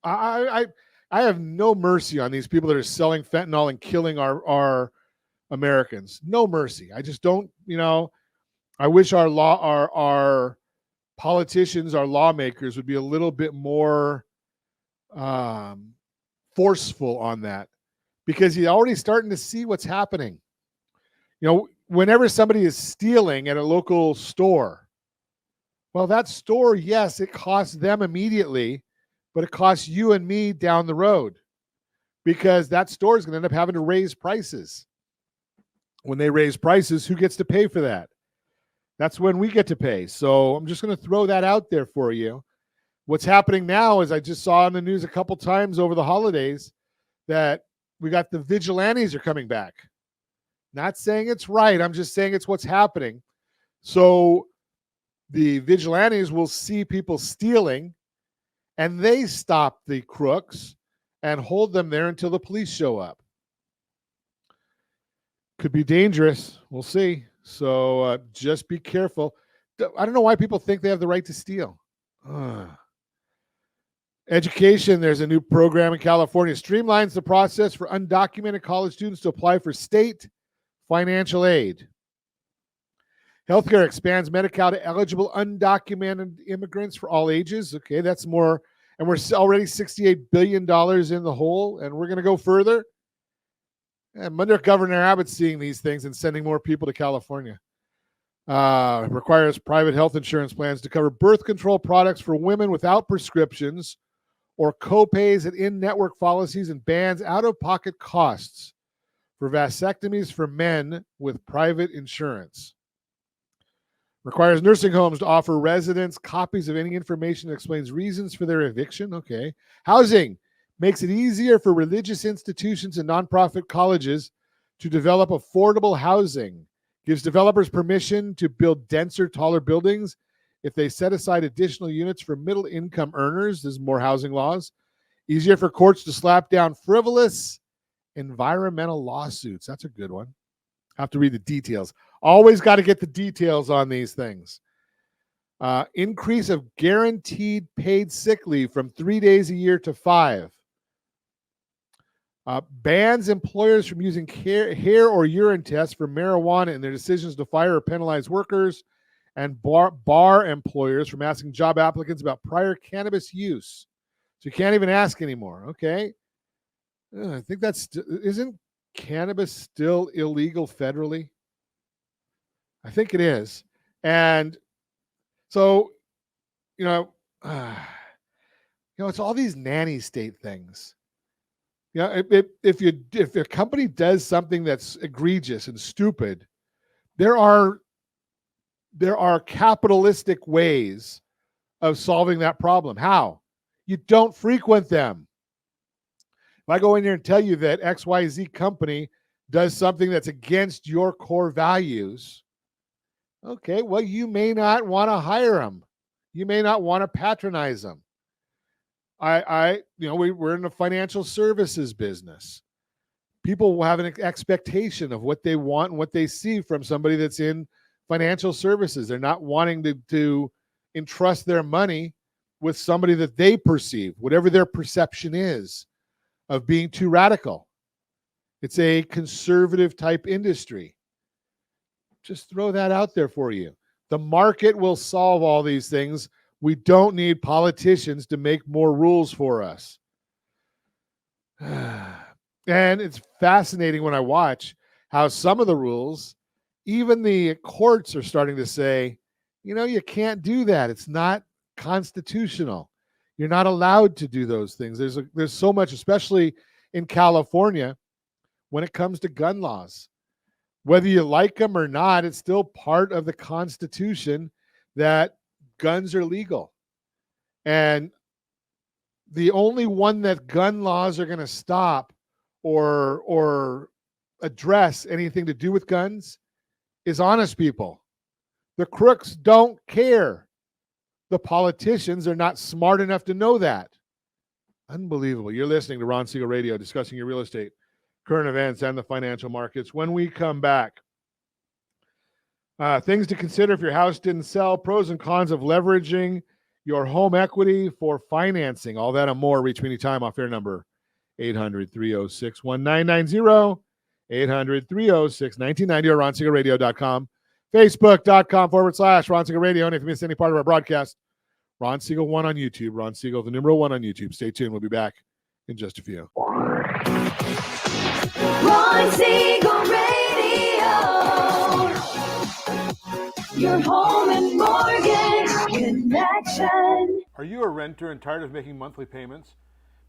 I have no mercy on these people that are selling fentanyl and killing our Americans. No mercy. I just don't, I wish our politicians, our lawmakers would be a little bit more forceful on that, because you're already starting to see what's happening. Whenever somebody is stealing at a local store, well, that store, yes, it costs them immediately, but it costs you and me down the road, because that store is going to end up having to raise prices. When they raise prices, who gets to pay for that? That's when we get to pay. So I'm just going to throw that out there for you. What's happening now is I just saw on the news a couple times over the holidays that we got the vigilantes are coming back. Not saying it's right. I'm just saying it's what's happening. So the vigilantes will see people stealing, and they stop the crooks and hold them there until the police show up. Could be dangerous. We'll see. So just be careful. I don't know why people think they have the right to steal. Education, there's a new program in California. Streamlines the process for undocumented college students to apply for state financial aid. Healthcare expands Medi-Cal to eligible undocumented immigrants for all ages. Okay, that's more. And we're already $68 billion in the hole, and we're going to go further. And under Governor Abbott seeing these things and sending more people to California. Requires private health insurance plans to cover birth control products for women without prescriptions or co-pays at in-network policies, and bans out-of-pocket costs for vasectomies for men with private insurance. Requires nursing homes to offer residents copies of any information that explains reasons for their eviction. Okay. Housing makes it easier for religious institutions and nonprofit colleges to develop affordable housing. Gives developers permission to build denser, taller buildings if they set aside additional units for middle-income earners. There's more housing laws. Easier for courts to slap down frivolous environmental lawsuits. That's a good one. Have to read the details. Always got to get the details on these things. Increase of guaranteed paid sick leave from 3 days a year to 5. Bans employers from using hair or urine tests for marijuana in their decisions to fire or penalize workers, and bar employers from asking job applicants about prior cannabis use. So you can't even ask anymore. Okay. I think isn't cannabis still illegal federally? I think it is. And so, it's all these nanny state things. If a company does something that's egregious and stupid, there are capitalistic ways of solving that problem. How? You don't frequent them. If I go in here and tell you that XYZ company does something that's against your core values, okay, well, you may not want to hire them. You may not want to patronize them. We're in the financial services business. People will have an expectation of what they want and what they see from somebody that's in financial services. They're not wanting to entrust their money with somebody that they perceive, whatever their perception is, of being too radical. It's a conservative type industry. Just throw that out there for you. The market will solve all these things. We don't need politicians to make more rules for us. And it's fascinating when I watch how some of the rules, even the courts are starting to say, you can't do that. It's not constitutional. You're not allowed to do those things. There's so much, especially in California, when it comes to gun laws. Whether you like them or not, it's still part of the Constitution that guns are legal. And the only one that gun laws are going to stop or address anything to do with guns is honest people. The crooks don't care. The politicians are not smart enough to know that. Unbelievable. You're listening to Ron Siegel Radio, discussing your real estate, current events, and the financial markets. When we come back, things to consider if your house didn't sell, pros and cons of leveraging your home equity for financing. All that and more. Reach me anytime off air number 800-306-1990, 800-306-1990, or RonSiegelRadio.com, Facebook.com/Ron Siegel Radio. And if you missed any part of our broadcast, Ron Siegel 1 on YouTube, Ron Siegel, the number 1 on YouTube. Stay tuned. We'll be back in just a few. Ron Siegel Radio, your home and mortgage connection. Are you a renter and tired of making monthly payments,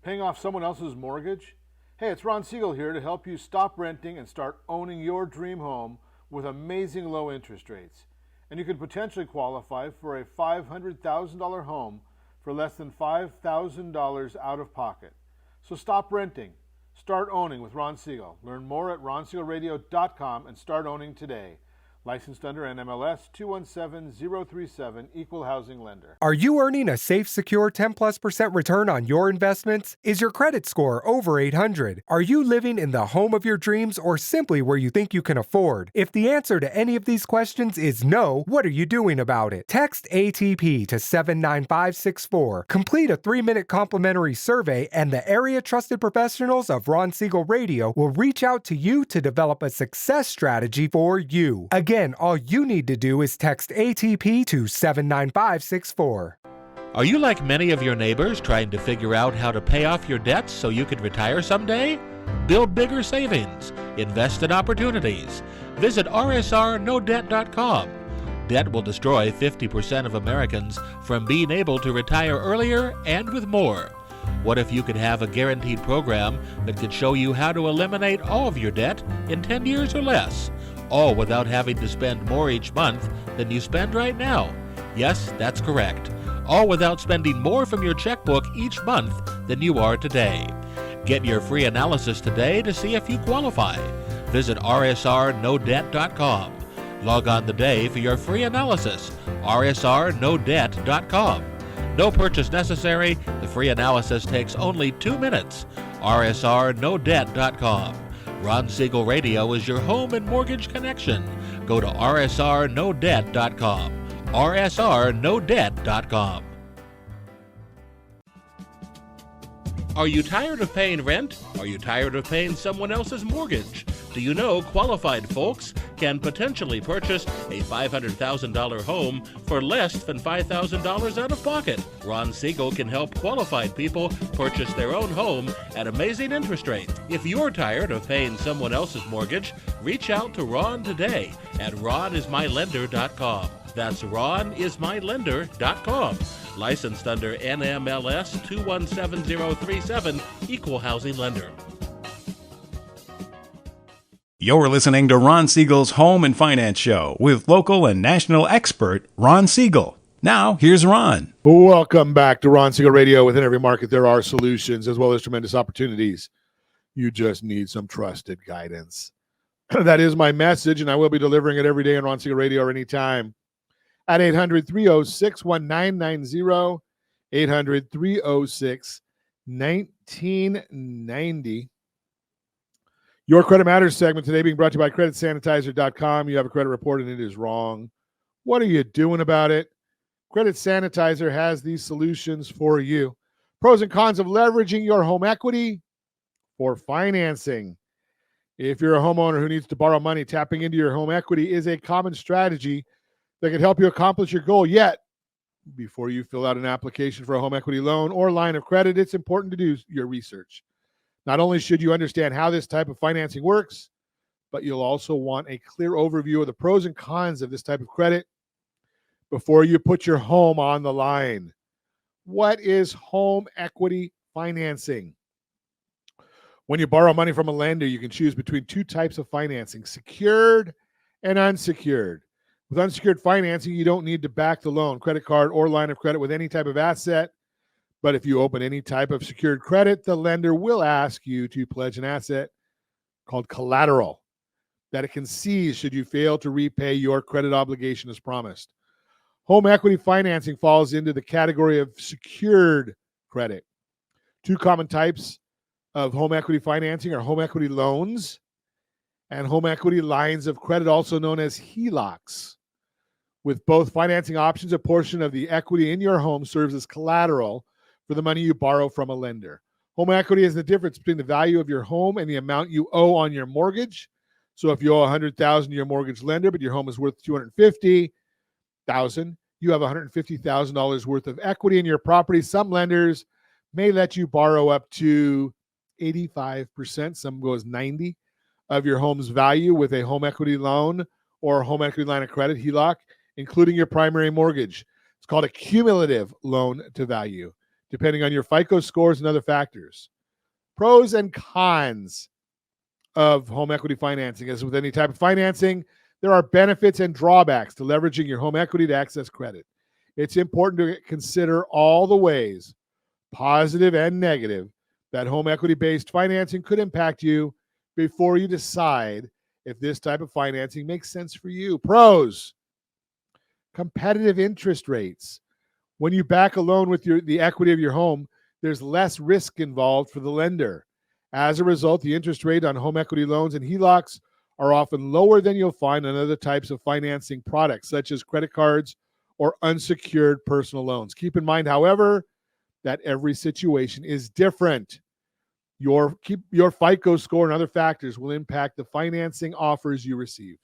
paying off someone else's mortgage? Hey, it's Ron Siegel here to help you stop renting and start owning your dream home with amazing low interest rates. And you could potentially qualify for a $500,000 home for less than $5,000 out of pocket. So stop renting. Start owning with Ron Siegel. Learn more at RonSiegelRadio.com and start owning today. Licensed under NMLS 217037, Equal Housing Lender. Are you earning a safe, secure 10+% return on your investments? Is your credit score over 800? Are you living in the home of your dreams or simply where you think you can afford? If the answer to any of these questions is no, what are you doing about it? Text ATP to 79564. Complete a 3-minute complimentary survey and the area trusted professionals of Ron Siegel Radio will reach out to you to develop a success strategy for you. Again, all you need to do is text ATP to 79564. Are you like many of your neighbors trying to figure out how to pay off your debts so you could retire someday? Build bigger savings. Invest in opportunities. Visit rsrnodebt.com. Debt will destroy 50% of Americans from being able to retire earlier and with more. What if you could have a guaranteed program that could show you how to eliminate all of your debt in 10 years or less? All without having to spend more each month than you spend right now. Yes, that's correct. All without spending more from your checkbook each month than you are today. Get your free analysis today to see if you qualify. Visit rsrnodebt.com. Log on today for your free analysis. rsrnodebt.com. No purchase necessary. The free analysis takes only 2 minutes. rsrnodebt.com. Ron Siegel Radio is your home and mortgage connection. Go to rsrnodebt.com. rsrnodebt.com. Are you tired of paying rent? Are you tired of paying someone else's mortgage? Do you know qualified folks can potentially purchase a $500,000 home for less than $5,000 out of pocket. Ron Siegel can help qualified people purchase their own home at amazing interest rates. If you're tired of paying someone else's mortgage, reach out to Ron today at ronismylender.com. That's ronismylender.com. Licensed under NMLS 217037, Equal Housing Lender. You're listening to Ron Siegel's Home and Finance Show with local and national expert Ron Siegel. Now, here's Ron. Welcome back to Ron Siegel Radio. Within every market, there are solutions as well as tremendous opportunities. You just need some trusted guidance. That is my message, and I will be delivering it every day on Ron Siegel Radio or anytime at 800-306-1990, 800-306-1990. Your Credit Matters segment today being brought to you by CreditSanitizer.com. You have a credit report and it is wrong. What are you doing about it? Credit Sanitizer has these solutions for you. Pros and cons of leveraging your home equity for financing. If you're a homeowner who needs to borrow money, tapping into your home equity is a common strategy that can help you accomplish your goal. Yet, before you fill out an application for a home equity loan or line of credit, it's important to do your research. Not only should you understand how this type of financing works, but you'll also want a clear overview of the pros and cons of this type of credit before you put your home on the line. What is home equity financing? When you borrow money from a lender, you can choose between two types of financing, secured and unsecured. With unsecured financing, you don't need to back the loan, credit card, or line of credit with any type of asset. But if you open any type of secured credit, the lender will ask you to pledge an asset called collateral that it can seize should you fail to repay your credit obligation as promised. Home equity financing falls into the category of secured credit. Two common types of home equity financing are home equity loans and home equity lines of credit, also known as HELOCs. With both financing options, a portion of the equity in your home serves as collateral for the money you borrow from a lender. Home equity is the difference between the value of your home and the amount you owe on your mortgage. So if you owe $100,000 to your mortgage lender, but your home is worth $250,000, you have $150,000 worth of equity in your property. Some lenders may let you borrow up to 85%, some goes 90% of your home's value with a home equity loan or home equity line of credit, HELOC, including your primary mortgage. It's called a cumulative loan to value, depending on your FICO scores and other factors. Pros and cons of home equity financing. As with any type of financing, there are benefits and drawbacks to leveraging your home equity to access credit. It's important to consider all the ways, positive and negative, that home equity-based financing could impact you before you decide if this type of financing makes sense for you. Pros: competitive interest rates. When you back a loan with the equity of your home, there's less risk involved for the lender. As a result, the interest rate on home equity loans and HELOCs are often lower than you'll find on other types of financing products, such as credit cards or unsecured personal loans. Keep in mind, however, that every situation is different. Your FICO score and other factors will impact the financing offers you receive.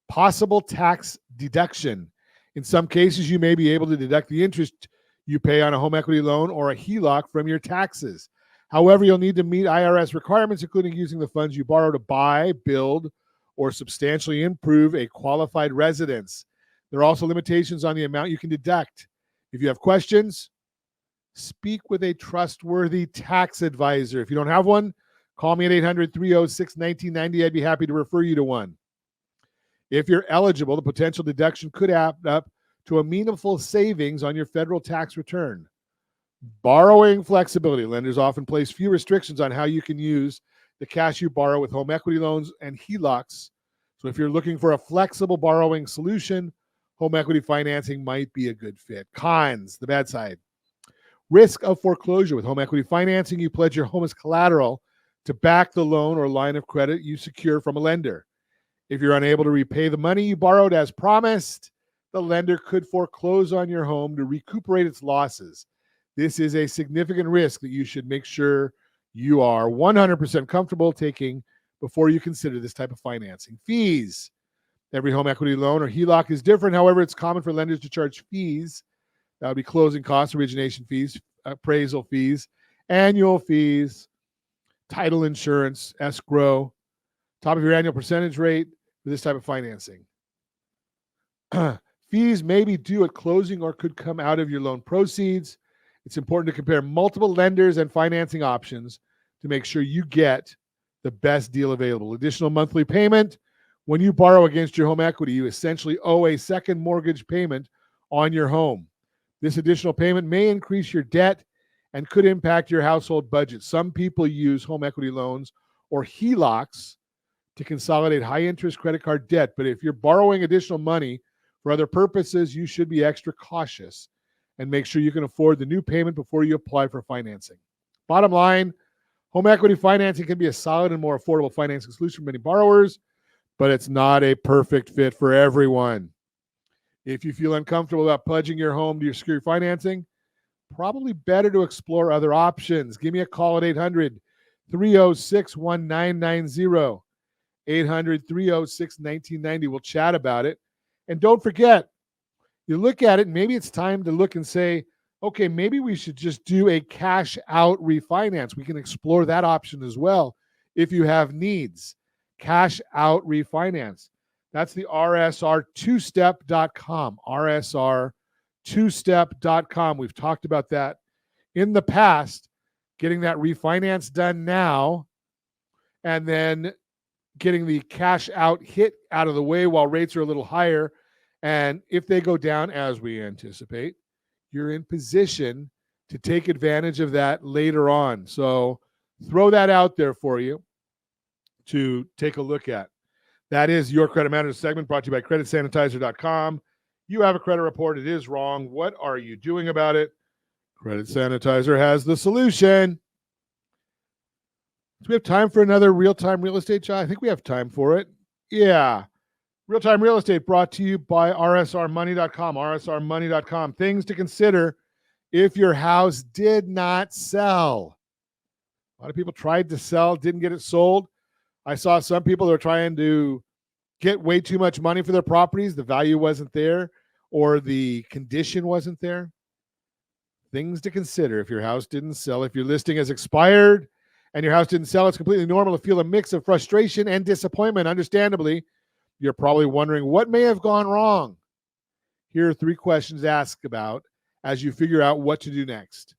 Possible tax deduction. In some cases, you may be able to deduct the interest you pay on a home equity loan or a HELOC from your taxes. However, you'll need to meet IRS requirements, including using the funds you borrow to buy, build, or substantially improve a qualified residence. There are also limitations on the amount you can deduct. If you have questions, speak with a trustworthy tax advisor. If you don't have one, call me at 800-306-1990. I'd be happy to refer you to one. If you're eligible, the potential deduction could add up to a meaningful savings on your federal tax return. Borrowing flexibility. Lenders often place few restrictions on how you can use the cash you borrow with home equity loans and HELOCs. So if you're looking for a flexible borrowing solution, home equity financing might be a good fit. Cons, the bad side. Risk of foreclosure. With home equity financing, you pledge your home as collateral to back the loan or line of credit you secure from a lender. If you're unable to repay the money you borrowed as promised, the lender could foreclose on your home to recuperate its losses. This is a significant risk that you should make sure you are 100% comfortable taking before you consider this type of financing. Fees. Every home equity loan or HELOC is different. However, it's common for lenders to charge fees. That would be closing costs, origination fees, appraisal fees, annual fees, title insurance, escrow, top of your annual percentage rate for this type of financing. Fees may be due at closing or could come out of your loan proceeds. It's important to compare multiple lenders and financing options to make sure you get the best deal available. Additional monthly payment. When you borrow against your home equity, you essentially owe a second mortgage payment on your home. This additional payment may increase your debt and could impact your household budget. Some people use home equity loans or HELOCs to consolidate high-interest credit card debt, but if you're borrowing additional money for other purposes, you should be extra cautious and make sure you can afford the new payment before you apply for financing. Bottom line, home equity financing can be a solid and more affordable financing solution for many borrowers, but it's not a perfect fit for everyone. If you feel uncomfortable about pledging your home to your secure financing, probably better to explore other options. Give me a call at 800-306-1990. 800-306-1990. We'll chat about it. And don't forget, you look at it, maybe it's time to look and say, okay, maybe we should just do a cash out refinance. We can explore that option as well if you have needs. Cash out refinance. That's the rsr2step.com. rsr2step.com. We've talked about that in the past, getting that refinance done now, and then getting the cash out hit out of the way while rates are a little higher. And if they go down, as we anticipate, you're in position to take advantage of that later on. So throw that out there for you to take a look at. That is your Credit Matters segment, brought to you by creditsanitizer.com. You have a credit report. It is wrong. What are you doing about it? Credit Sanitizer has the solution. Do we have time for another real-time real estate chat? I think we have time for it. Yeah. Real-time real estate brought to you by rsrmoney.com. rsrmoney.com. Things to consider if your house did not sell. A lot of people tried to sell, didn't get it sold. I saw some people that were trying to get way too much money for their properties. The value wasn't there or the condition wasn't there. Things to consider if your house didn't sell. If your listing has expired and your house didn't sell, it's completely normal to feel a mix of frustration and disappointment. Understandably, you're probably wondering what may have gone wrong. Here are 3 questions to ask about as you figure out what to do next.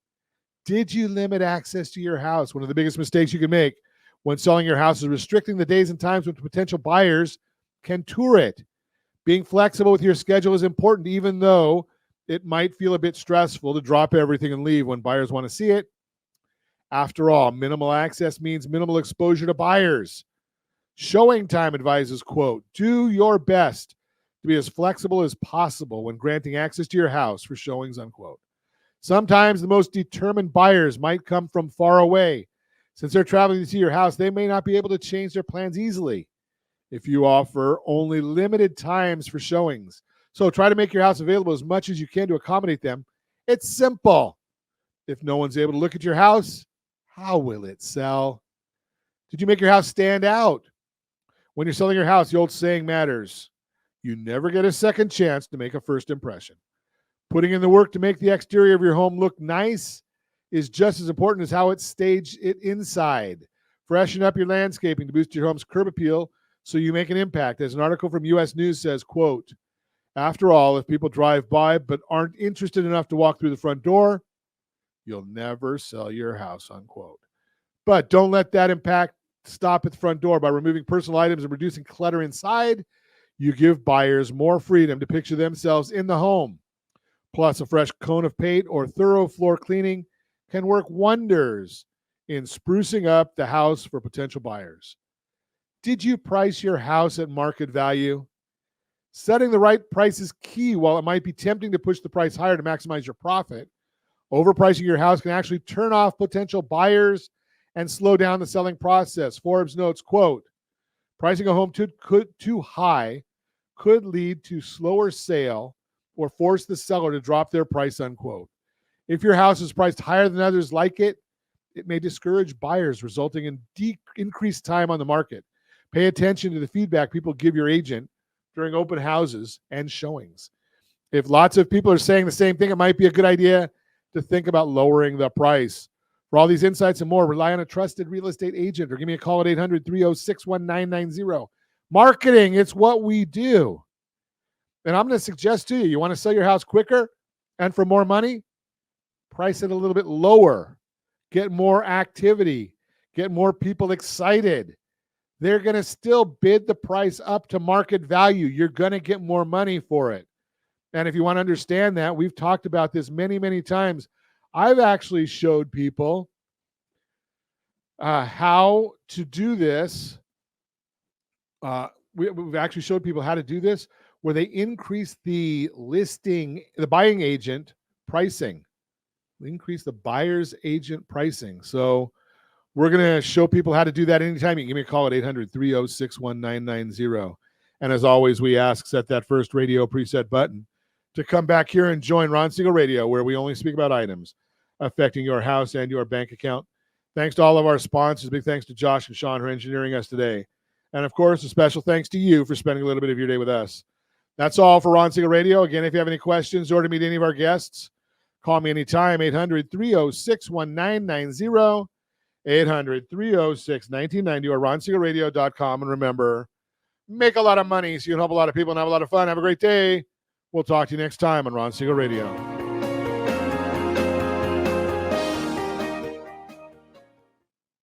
Did you limit access to your house? One of the biggest mistakes you can make when selling your house is restricting the days and times when potential buyers can tour it. Being flexible with your schedule is important, even though it might feel a bit stressful to drop everything and leave when buyers want to see it. After all, minimal access means minimal exposure to buyers. Showing Time advises, quote, do your best to be as flexible as possible when granting access to your house for showings, unquote. Sometimes the most determined buyers might come from far away. Since they're traveling to see your house, they may not be able to change their plans easily if you offer only limited times for showings. So try to make your house available as much as you can to accommodate them. It's simple. If no one's able to look at your house, how will it sell? Did you make your house stand out? When you're selling your house, the old saying matters. You never get a second chance to make a first impression. Putting in the work to make the exterior of your home look nice is just as important as how it's staged it inside. Freshen up your landscaping to boost your home's curb appeal so you make an impact. As an article from U.S. News says, quote, after all, if people drive by but aren't interested enough to walk through the front door, you'll never sell your house, unquote. But don't let that impact stop at the front door. By removing personal items and reducing clutter inside, you give buyers more freedom to picture themselves in the home. Plus, a fresh coat of paint or thorough floor cleaning can work wonders in sprucing up the house for potential buyers. Did you price your house at market value? Setting the right price is key. While it might be tempting to push the price higher to maximize your profit, overpricing your house can actually turn off potential buyers and slow down the selling process. Forbes notes, quote, pricing a home too high could lead to slower sale or force the seller to drop their price, unquote. If your house is priced higher than others like it, it may discourage buyers, resulting in increased time on the market. Pay attention to the feedback people give your agent during open houses and showings. If lots of people are saying the same thing, it might be a good idea to think about lowering the price. For all these insights and more, rely on a trusted real estate agent or give me a call at 800-306-1990. Marketing, it's what we do. And I'm going to suggest to you, you want to sell your house quicker and for more money? Price it a little bit lower. Get more activity. Get more people excited. They're going to still bid the price up to market value. You're going to get more money for it. And if you want to understand that, we've talked about this many, many times. I've actually showed people how to do this. We've actually showed people how to do this where they increase the buying agent pricing. We increase the buyer's agent pricing. So we're going to show people how to do that anytime. You can give me a call at 800-306-1990. And as always, we ask, set that first radio preset button to come back here and join Ron Siegel Radio, where we only speak about items affecting your house and your bank account. Thanks to all of our sponsors. Big thanks to Josh and Sean for engineering us today. And, of course, a special thanks to you for spending a little bit of your day with us. That's all for Ron Siegel Radio. Again, if you have any questions or to meet any of our guests, call me anytime, 800-306-1990, 800-306-1990, or ronsiegelradio.com. And remember, make a lot of money so you can help a lot of people and have a lot of fun. Have a great day. We'll talk to you next time on Ron Siegel Radio.